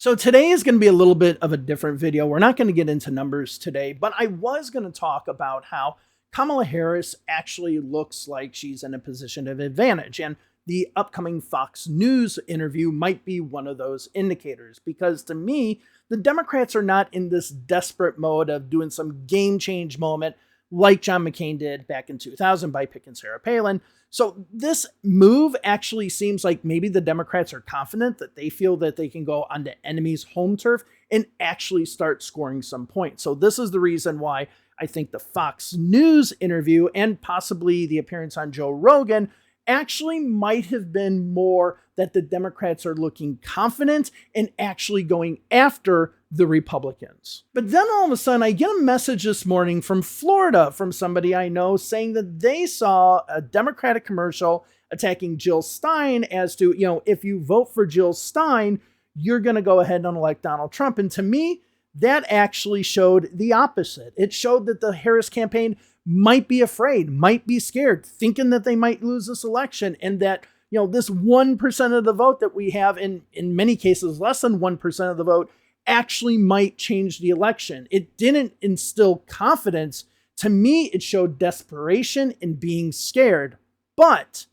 So today is going to be a little bit of a different video. We're not going to get into numbers today, but I was going to talk about how Kamala Harris actually looks like she's in a position of advantage. And the upcoming Fox News interview might be one of those indicators, because to me, the Democrats are not in this desperate mode of doing some game change moment like John McCain did back in 2000 by picking Sarah Palin. So this move actually seems like maybe the Democrats are confident that they feel that they can go onto enemy's home turf and actually start scoring some points. So this is the reason why I think the Fox News interview and possibly the appearance on Joe Rogan actually might have been more that the Democrats are looking confident and actually going after the Republicans. But then all of a sudden, I get a message this morning from Florida from somebody I know saying that they saw a Democratic commercial attacking Jill Stein as to, if you vote for Jill Stein, you're going to go ahead and elect Donald Trump. And to me, that actually showed the opposite. It showed that the Harris campaign might be afraid, might be scared, thinking that they might lose this election, and that, this 1% of the vote that we have, in many cases less than 1% of the vote, actually might change the election. It didn't instill confidence. To me, it showed desperation and being scared. But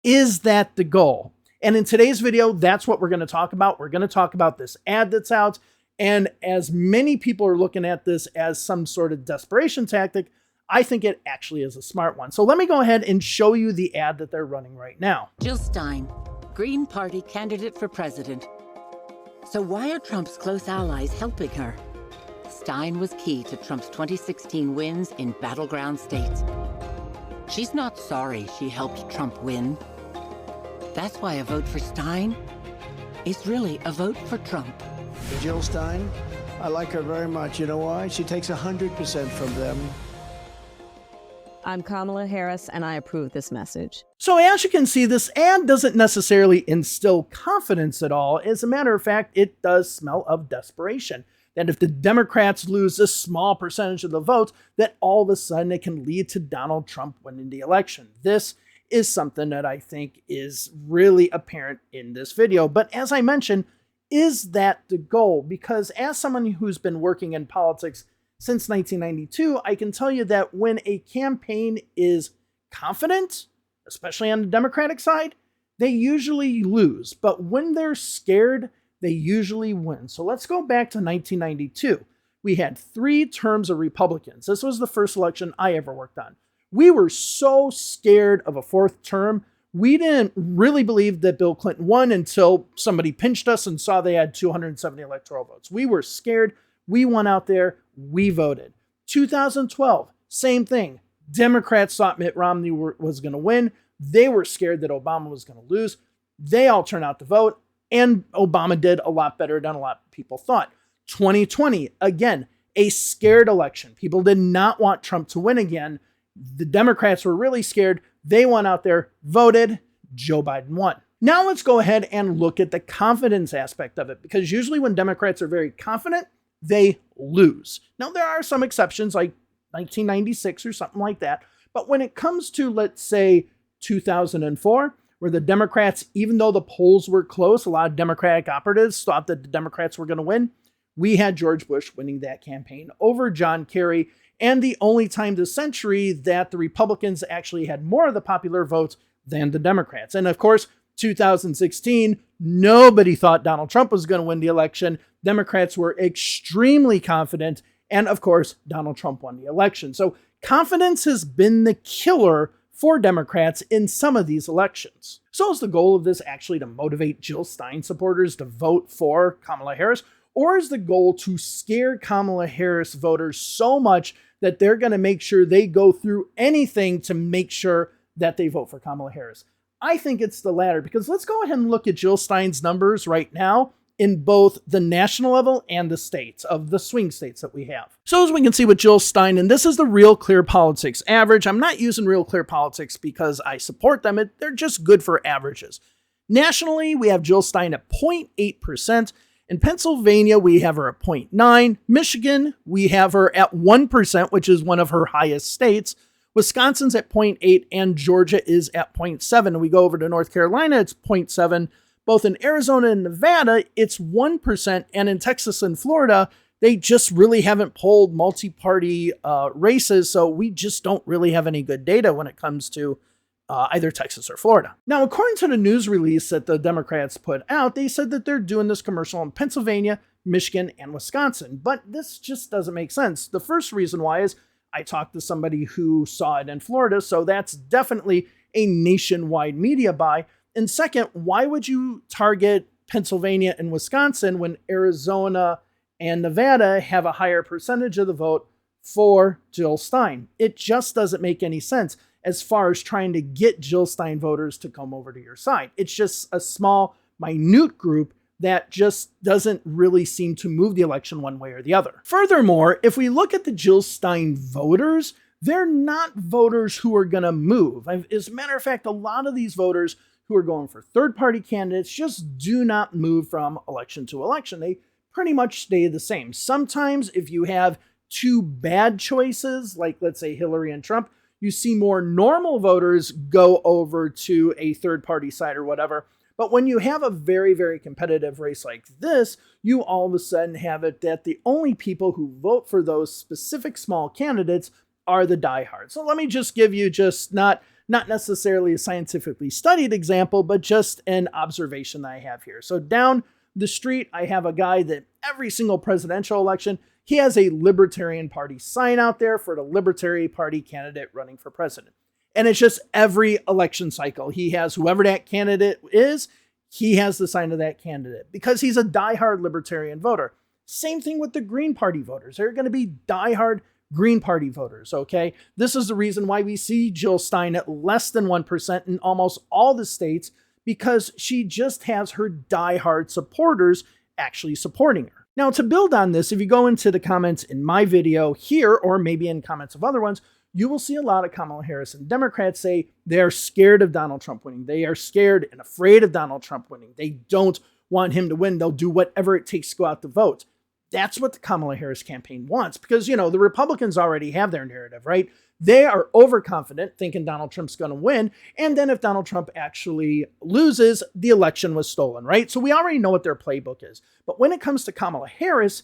is that the goal? And in today's video, that's what we're going to talk about. We're going to talk about this ad that's out. And as many people are looking at this as some sort of desperation tactic, I think it actually is a smart one. So let me go ahead and show you the ad that they're running right now. Jill Stein, Green Party candidate for president. So why are Trump's close allies helping her? Stein was key to Trump's 2016 wins in battleground states. She's not sorry she helped Trump win. That's why a vote for Stein is really a vote for Trump. Jill Stein, I like her very much. You know why? She takes 100% from them. I'm Kamala Harris, and I approve this message. So as you can see, this ad doesn't necessarily instill confidence at all. As a matter of fact, it does smell of desperation. That if the Democrats lose a small percentage of the vote, that all of a sudden it can lead to Donald Trump winning the election. This is something that I think is really apparent in this video. But as I mentioned, is that the goal? Because as someone who's been working in politics since 1992, I can tell you that when a campaign is confident, especially on the Democratic side, they usually lose. But when they're scared, they usually win. So let's go back to 1992. We had 3 terms of Republicans. This was the first election I ever worked on. We were so scared of a 4th term. We didn't really believe that Bill Clinton won until somebody pinched us and saw they had 270 electoral votes. We were scared. We went out there, we voted. 2012, same thing. Democrats thought Mitt Romney was going to win. They were scared that Obama was going to lose. They all turned out to vote, and Obama did a lot better than a lot of people thought. 2020, again, a scared election. People did not want Trump to win again. The Democrats were really scared. They went out there, voted, Joe Biden won. Now let's go ahead and look at the confidence aspect of it, because usually when Democrats are very confident, they lose. Now, there are some exceptions like 1996 or something like that. But when it comes to, let's say, 2004, where the Democrats, even though the polls were close, a lot of Democratic operatives thought that the Democrats were going to win. We had George Bush winning that campaign over John Kerry. And the only time this century that the Republicans actually had more of the popular votes than the Democrats. And of course, 2016, nobody thought Donald Trump was going to win the election. Democrats were extremely confident. And of course, Donald Trump won the election. So confidence has been the killer for Democrats in some of these elections. So is the goal of this actually to motivate Jill Stein supporters to vote for Kamala Harris? Or is the goal to scare Kamala Harris voters so much that they're going to make sure they go through anything to make sure that they vote for Kamala Harris? I think it's the latter, because let's go ahead and look at Jill Stein's numbers right now in both the national level and the states, of the swing states that we have. So as we can see with Jill Stein, and this is the Real Clear Politics average. I'm not using Real Clear Politics because I support them. They're just good for averages. Nationally, we have Jill Stein at 0.8%. In Pennsylvania, we have her at 0.9%. Michigan, we have her at 1%, which is one of her highest states. Wisconsin's at 0.8%, and Georgia is at 0.7%. We go over to North Carolina, it's 0.7%. both in Arizona and Nevada, it's 1%. And in Texas and Florida, they just really haven't polled multi-party races. So we just don't really have any good data when it comes to either Texas or Florida. Now, according to the news release that the Democrats put out, they said that they're doing this commercial in Pennsylvania, Michigan, and Wisconsin. But this just doesn't make sense. The first reason why is I talked to somebody who saw it in Florida, so that's definitely a nationwide media buy. And second, why would you target Pennsylvania and Wisconsin when Arizona and Nevada have a higher percentage of the vote for Jill Stein? It just doesn't make any sense as far as trying to get Jill Stein voters to come over to your side. It's just a small, minute group that just doesn't really seem to move the election one way or the other. Furthermore, if we look at the Jill Stein voters, they're not voters who are going to move. As a matter of fact, a lot of these voters who are going for third-party candidates just do not move from election to election. They pretty much stay the same. Sometimes if you have two bad choices, like let's say Hillary and Trump, you see more normal voters go over to a third-party side or whatever. But when you have a very, very competitive race like this, you all of a sudden have it that the only people who vote for those specific small candidates are the diehards. So let me just give you just not necessarily a scientifically studied example, but just an observation that I have here. So down the street, I have a guy that every single presidential election, he has a Libertarian Party sign out there for the Libertarian Party candidate running for president. And it's just every election cycle. He has whoever that candidate is, he has the sign of that candidate because he's a diehard Libertarian voter. Same thing with the Green Party voters. They're going to be diehard Green Party voters, okay? This is the reason why we see Jill Stein at less than 1% in almost all the states, because she just has her diehard supporters actually supporting her. Now, to build on this, if you go into the comments in my video here, or maybe in comments of other ones, you will see a lot of Kamala Harris and Democrats say they're scared of Donald Trump winning. They are scared and afraid of Donald Trump winning. They don't want him to win. They'll do whatever it takes to go out to vote. That's what the Kamala Harris campaign wants because, you know, the Republicans already have their narrative, right? They are overconfident, thinking Donald Trump's going to win. And then if Donald Trump actually loses, the election was stolen, right? So we already know what their playbook is. But when it comes to Kamala Harris,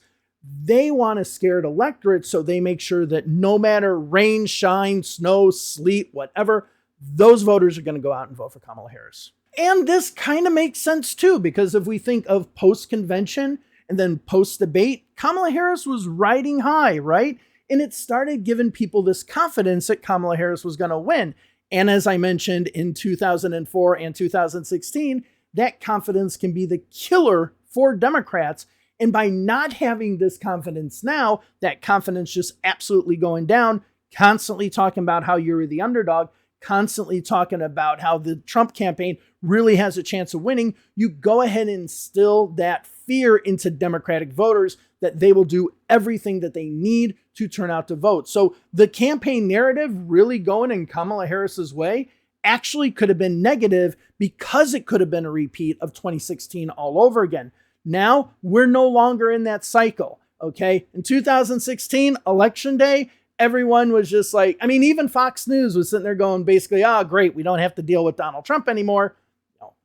they want a scared electorate, so they make sure that no matter rain, shine, snow, sleet, whatever, those voters are going to go out and vote for Kamala Harris. And this kind of makes sense too, because if we think of post-convention and then post-debate, Kamala Harris was riding high, right? And it started giving people this confidence that Kamala Harris was going to win. And as I mentioned in 2004 and 2016, that confidence can be the killer for Democrats. And by not having this confidence now, that confidence just absolutely going down, constantly talking about how you're the underdog, constantly talking about how the Trump campaign really has a chance of winning, you go ahead and instill that fear into Democratic voters that they will do everything that they need to turn out to vote. So the campaign narrative really going in Kamala Harris's way actually could have been negative because it could have been a repeat of 2016 all over again. Now we're no longer in that cycle, okay? In 2016, election day, everyone was just like, I mean, even Fox News was sitting there going basically, great, we don't have to deal with Donald Trump anymore.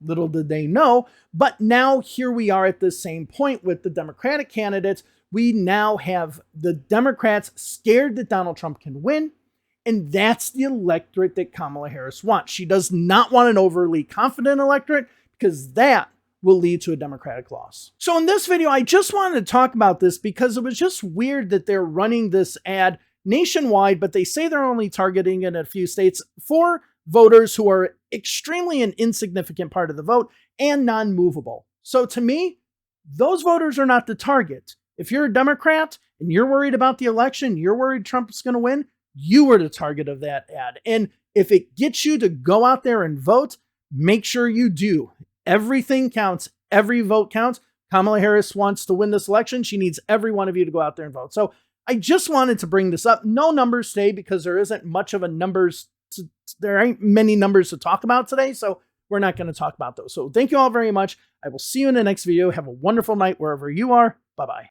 Little did they know. But now here we are at the same point with the Democratic candidates. We now have the Democrats scared that Donald Trump can win. And that's the electorate that Kamala Harris wants. She does not want an overly confident electorate because that will lead to a Democratic loss. So in this video, I just wanted to talk about this because it was just weird that they're running this ad nationwide, but they say they're only targeting it in a few states for voters who are extremely an insignificant part of the vote and non-movable. So to me, those voters are not the target. If you're a Democrat and you're worried about the election, you're worried Trump's going to win, you are the target of that ad. And if it gets you to go out there and vote, make sure you do. Everything counts. Every vote counts. Kamala Harris wants to win this election. She needs every one of you to go out there and vote. So I just wanted to bring this up. No numbers today because there isn't much of a there ain't many numbers to talk about today. So we're not going to talk about those. So thank you all very much. I will see you in the next video. Have a wonderful night wherever you are. Bye-bye.